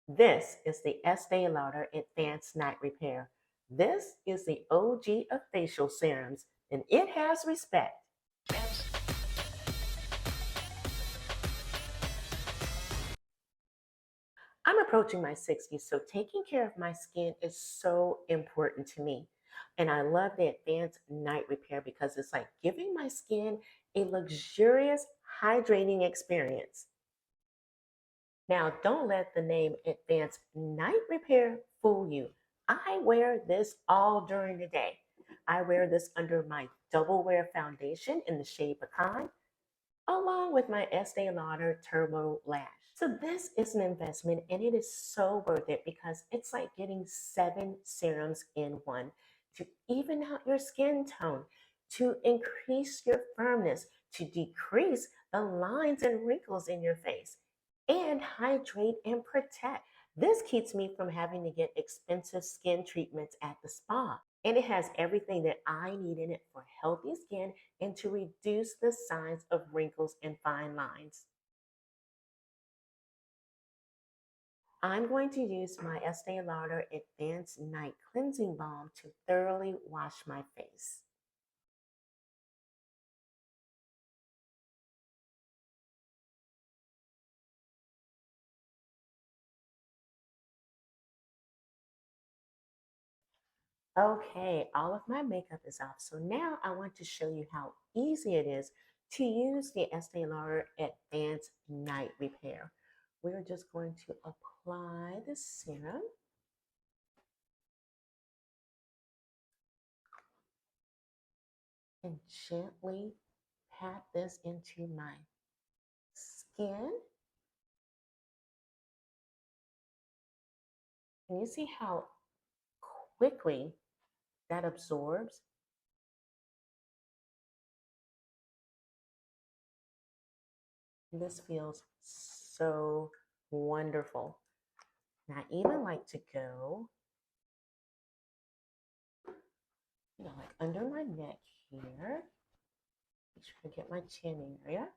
This is the Estee Lauder Advanced Night Repair. This is the OG of facial serums, and it has respect. I'm approaching my 60s, so taking care of my skin is so important to me. And I love the Advanced Night Repair because it's like giving my skin a luxurious, hydrating experience. Now, don't let the name Advanced Night Repair fool you. I wear this all during the day. I wear this under my double wear foundation in the shade Pecan, along with my Estee Lauder Turbo Lash. So this is an investment and it is so worth it because it's like getting 7 serums in one to even out your skin tone, to increase your firmness, to decrease the lines and wrinkles in your face, and hydrate and protect. This keeps me from having to get expensive skin treatments at the spa. And it has everything that I need in it for healthy skin and to reduce the signs of wrinkles and fine lines. I'm going to use my Estee Lauder Advanced Night Cleansing Balm to thoroughly wash my face. Okay, all of my makeup is off. So now I want to show you how easy it is to use the Estee Lauder Advanced Night Repair. We're just going to apply the serum. And gently pat this into my skin. And you see how quickly that absorbs? This feels so wonderful. And I even like to go, like under my neck here. Make sure to get my chin area.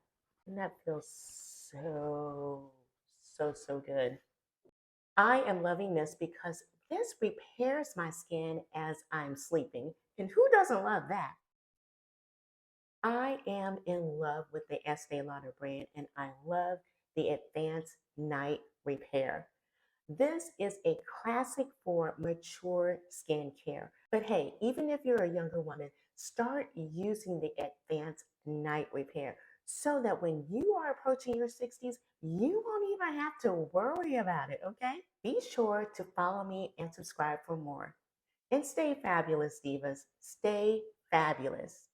And that feels so good. I am loving this because this repairs my skin as I'm sleeping. And who doesn't love that? I am in love with the Estee Lauder brand and I love the Advanced Night Repair. This is a classic for mature skincare. But hey, even if you're a younger woman, start using the Advanced Night Repair so that when you are approaching your 60s, you won't even have to worry about it, okay? Be sure to follow me and subscribe for more. And stay fabulous, divas. Stay fabulous.